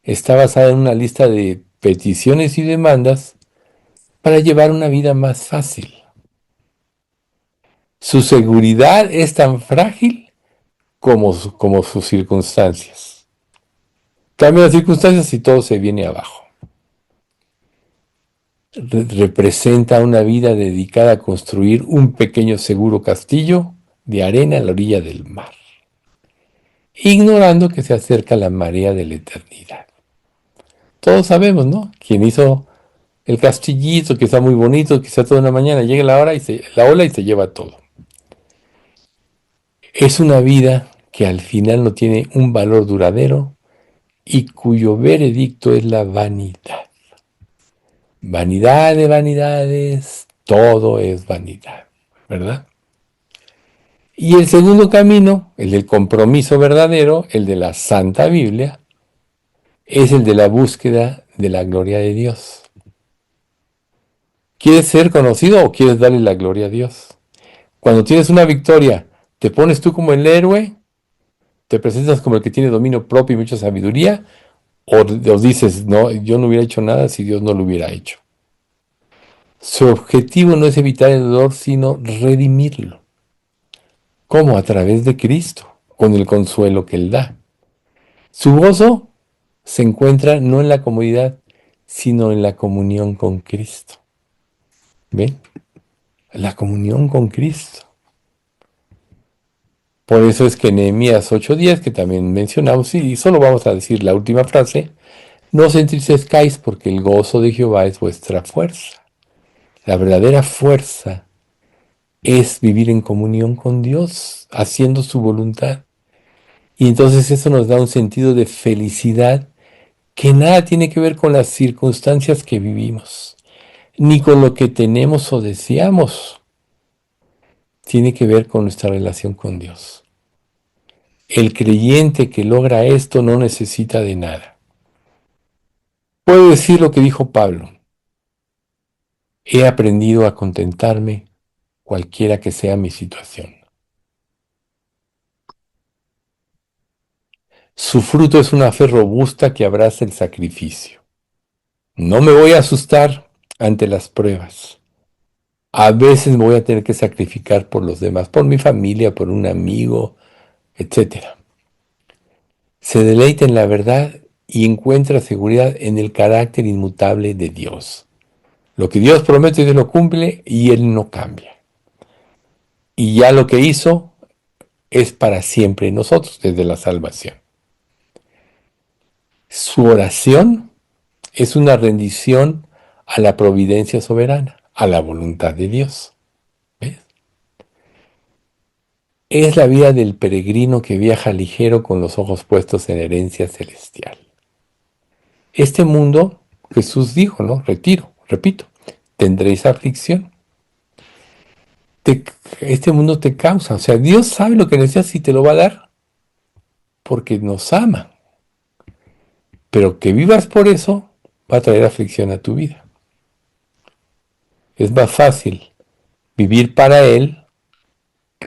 está basada en una lista de peticiones y demandas para llevar una vida más fácil. Su seguridad es tan frágil como sus circunstancias. Cambian las circunstancias y todo se viene abajo. Representa una vida dedicada a construir un pequeño seguro castillo de arena a la orilla del mar, ignorando que se acerca la marea de la eternidad. Todos sabemos, ¿no? Quien hizo el castillito, que está muy bonito, quizá toda una mañana llega la ola y se lleva todo. Es una vida que al final no tiene un valor duradero y cuyo veredicto es la vanidad. Vanidad de vanidades, todo es vanidad, ¿verdad? Y el segundo camino, el del compromiso verdadero, el de la Santa Biblia, es el de la búsqueda de la gloria de Dios. ¿Quieres ser conocido o quieres darle la gloria a Dios? Cuando tienes una victoria, ¿te pones tú como el héroe? ¿Te presentas como el que tiene dominio propio y mucha sabiduría? ¿O dices, no, yo no hubiera hecho nada si Dios no lo hubiera hecho? Su objetivo no es evitar el dolor, sino redimirlo. ¿Cómo? A través de Cristo, con el consuelo que Él da. Su gozo se encuentra no en la comodidad, sino en la comunión con Cristo. ¿Ven? La comunión con Cristo. Por eso es que en Nehemías 8:10, que también mencionamos, y solo vamos a decir la última frase, no os entristezcáis porque el gozo de Jehová es vuestra fuerza. La verdadera fuerza es vivir en comunión con Dios, haciendo su voluntad. Y entonces eso nos da un sentido de felicidad que nada tiene que ver con las circunstancias que vivimos, ni con lo que tenemos o deseamos. Tiene que ver con nuestra relación con Dios. El creyente que logra esto no necesita de nada. Puedo decir lo que dijo Pablo. He aprendido a contentarme cualquiera que sea mi situación. Su fruto es una fe robusta que abraza el sacrificio. No me voy a asustar ante las pruebas. A veces me voy a tener que sacrificar por los demás, por mi familia, por un amigo, etcétera. Se deleita en la verdad y encuentra seguridad en el carácter inmutable de Dios. Lo que Dios promete, Dios lo cumple y Él no cambia. Y ya lo que hizo es para siempre en nosotros, desde la salvación. Su oración es una rendición a la providencia soberana, a la voluntad de Dios. ¿Ves? Es la vida del peregrino que viaja ligero con los ojos puestos en herencia celestial. Este mundo, Jesús dijo, ¿no? Repito, tendréis aflicción. Te- este mundo te causa, o sea, Dios sabe lo que necesitas y te lo va a dar porque nos ama. Pero que vivas por eso va a traer aflicción a tu vida. Es más fácil vivir para Él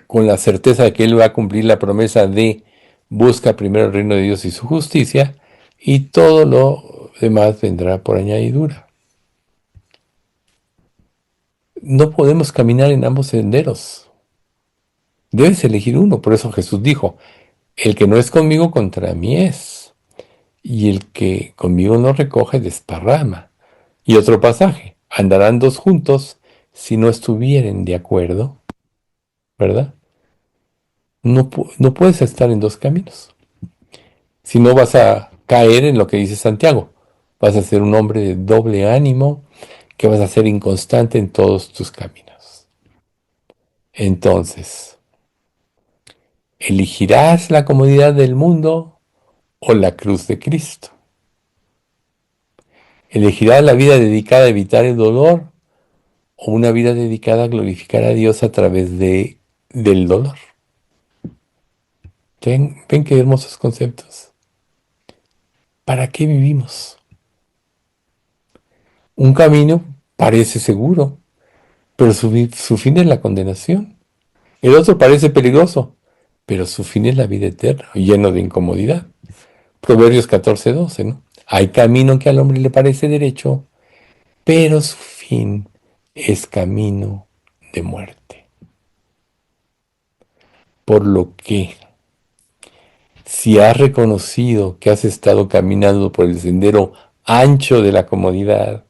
con la certeza de que Él va a cumplir la promesa de busca primero el reino de Dios y su justicia y todo lo demás vendrá por añadidura. No podemos caminar en ambos senderos. Debes elegir uno. Por eso Jesús dijo, el que no es conmigo contra mí es. Y el que conmigo no recoge desparrama. Y otro pasaje, andarán dos juntos si no estuvieren de acuerdo, ¿verdad? No puedes estar en dos caminos. Si no vas a caer en lo que dice Santiago. Vas a ser un hombre de doble ánimo, que vas a ser inconstante en todos tus caminos. Entonces, ¿elegirás la comodidad del mundo o la cruz de Cristo? ¿Elegirás la vida dedicada a evitar el dolor o una vida dedicada a glorificar a Dios a través del dolor? Ven qué hermosos conceptos. ¿Para qué vivimos? Un camino parece seguro, pero su fin es la condenación. El otro parece peligroso, pero su fin es la vida eterna, lleno de incomodidad. Proverbios 14:12, ¿no? Hay camino que al hombre le parece derecho, pero su fin es camino de muerte. Por lo que, si has reconocido que has estado caminando por el sendero ancho de la comodidad,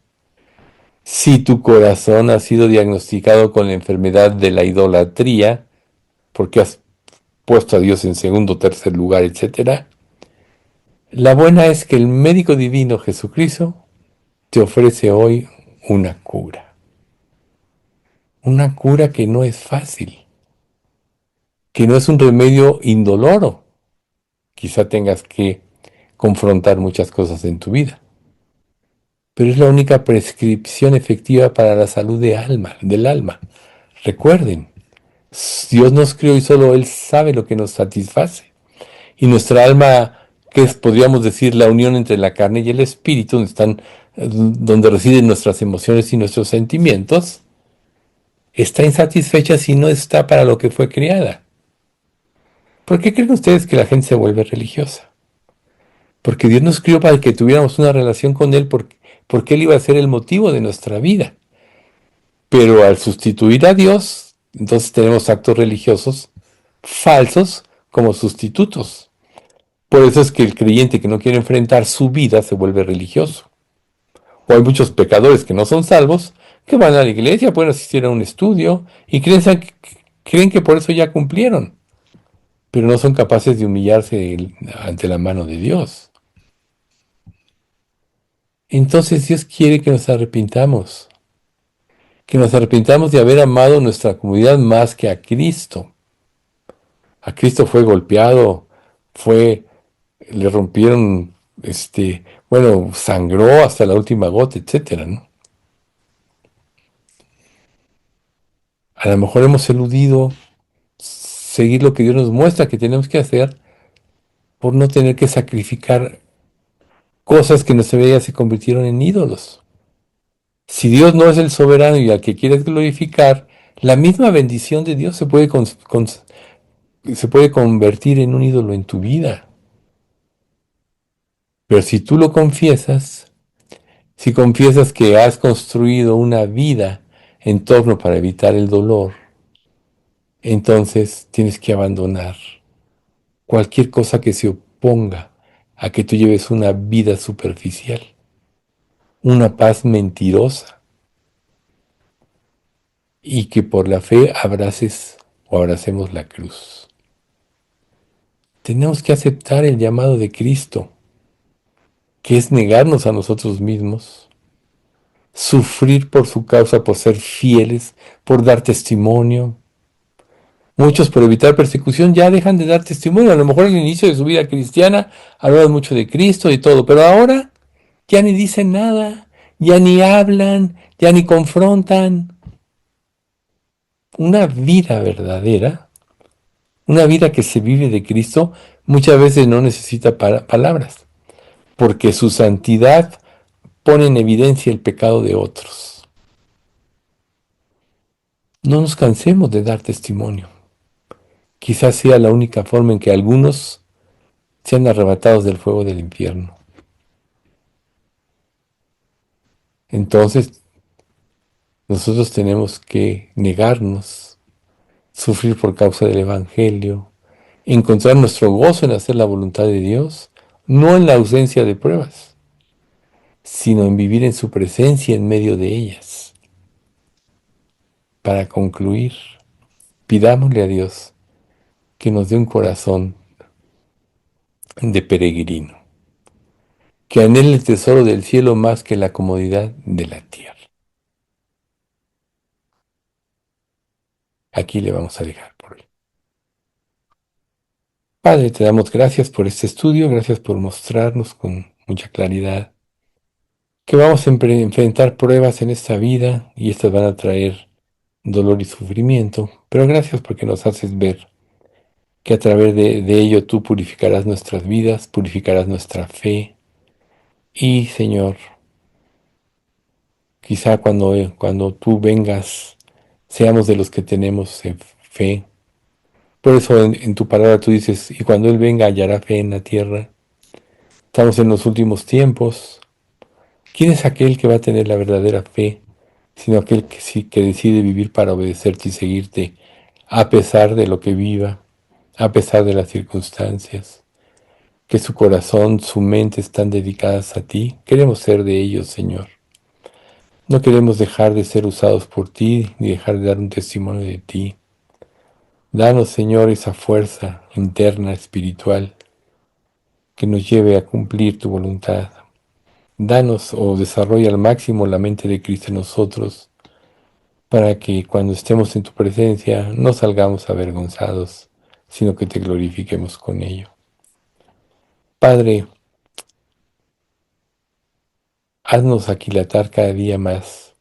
si tu corazón ha sido diagnosticado con la enfermedad de la idolatría, porque has puesto a Dios en segundo, tercer lugar, etcétera, la buena es que el médico divino Jesucristo te ofrece hoy una cura. Una cura que no es fácil, que no es un remedio indoloro. Quizá tengas que confrontar muchas cosas en tu vida, pero es la única prescripción efectiva para la salud del alma. Recuerden, Dios nos crió y solo Él sabe lo que nos satisface. Y nuestra alma, que es, podríamos decir, la unión entre la carne y el espíritu, donde residen nuestras emociones y nuestros sentimientos, está insatisfecha si no está para lo que fue creada. ¿Por qué creen ustedes que la gente se vuelve religiosa? Porque Dios nos crió para que tuviéramos una relación con Él, porque Él iba a ser el motivo de nuestra vida. Pero al sustituir a Dios, entonces tenemos actos religiosos falsos como sustitutos. Por eso es que el creyente que no quiere enfrentar su vida se vuelve religioso. O hay muchos pecadores que no son salvos, que van a la iglesia, pueden asistir a un estudio y creen que por eso ya cumplieron, pero no son capaces de humillarse ante la mano de Dios. Entonces Dios quiere que nos arrepintamos, que nos arrepintamos de haber amado nuestra comunidad más que a Cristo. A Cristo fue golpeado, fue, le rompieron, bueno, sangró hasta la última gota, etcétera, ¿no? A lo mejor hemos eludido seguir lo que Dios nos muestra que tenemos que hacer por no tener que sacrificar cosas que en nuestra vida se convirtieron en ídolos. Si Dios no es el soberano y al que quieres glorificar, la misma bendición de Dios se puede convertir en un ídolo en tu vida. Pero si tú lo confiesas, si confiesas que has construido una vida en torno para evitar el dolor, entonces tienes que abandonar cualquier cosa que se oponga a que tú lleves una vida superficial, una paz mentirosa, y que por la fe abraces o abracemos la cruz. Tenemos que aceptar el llamado de Cristo, que es negarnos a nosotros mismos, sufrir por su causa, por ser fieles, por dar testimonio. Muchos por evitar persecución ya dejan de dar testimonio. A lo mejor al inicio de su vida cristiana hablaban mucho de Cristo y todo, pero ahora ya ni dicen nada, ya ni hablan, ya ni confrontan. Una vida verdadera, una vida que se vive de Cristo, muchas veces no necesita palabras, porque su santidad pone en evidencia el pecado de otros. No nos cansemos de dar testimonio. Quizás sea la única forma en que algunos sean arrebatados del fuego del infierno. Entonces, nosotros tenemos que negarnos, sufrir por causa del Evangelio, encontrar nuestro gozo en hacer la voluntad de Dios, no en la ausencia de pruebas, sino en vivir en su presencia en medio de ellas. Para concluir, pidámosle a Dios que nos dé un corazón de peregrino, que anhele el tesoro del cielo más que la comodidad de la tierra. Aquí le vamos a dejar por hoy. Padre, te damos gracias por este estudio, gracias por mostrarnos con mucha claridad que vamos a enfrentar pruebas en esta vida y estas van a traer dolor y sufrimiento, pero gracias porque nos haces ver que a través de ello tú purificarás nuestras vidas, purificarás nuestra fe y, Señor, quizá cuando tú vengas seamos de los que tenemos fe. Por eso en tu palabra tú dices, y cuando Él venga hallará fe en la tierra. Estamos en los últimos tiempos. ¿Quién es aquel que va a tener la verdadera fe, sino aquel que sí que decide vivir para obedecerte y seguirte, a pesar de lo que viva, a pesar de las circunstancias? Que su corazón, su mente están dedicadas a ti. Queremos ser de ellos, Señor. No queremos dejar de ser usados por ti, ni dejar de dar un testimonio de ti. Danos, Señor, esa fuerza interna, espiritual, que nos lleve a cumplir tu voluntad. Danos o desarrolla al máximo la mente de Cristo en nosotros, para que cuando estemos en tu presencia no salgamos avergonzados, sino que te glorifiquemos con ello. Padre, haznos aquilatar cada día más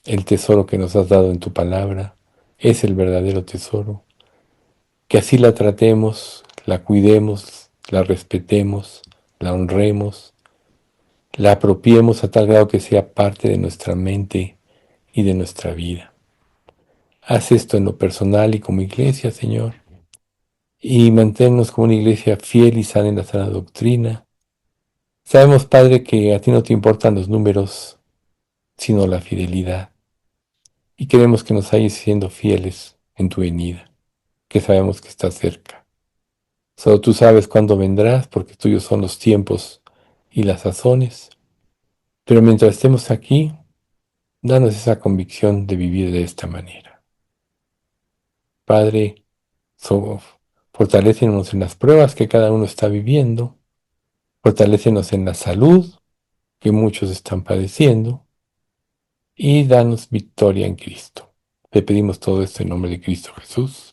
el tesoro que nos has dado en tu palabra. Es el verdadero tesoro. Que así la tratemos, la cuidemos, la respetemos, la honremos, la apropiemos a tal grado que sea parte de nuestra mente y de nuestra vida. Haz esto en lo personal y como iglesia, Señor, y manténnos como una iglesia fiel y sana en la sana doctrina. Sabemos, Padre, que a ti no te importan los números, sino la fidelidad. Y queremos que nos hayas siendo fieles en tu venida, que sabemos que está cerca. Solo tú sabes cuándo vendrás, porque tuyos son los tiempos y las sazones. Pero mientras estemos aquí, danos esa convicción de vivir de esta manera. Padre, so, fortalécenos en las pruebas que cada uno está viviendo, fortalécenos en la salud que muchos están padeciendo, y danos victoria en Cristo. Te pedimos todo esto en nombre de Cristo Jesús.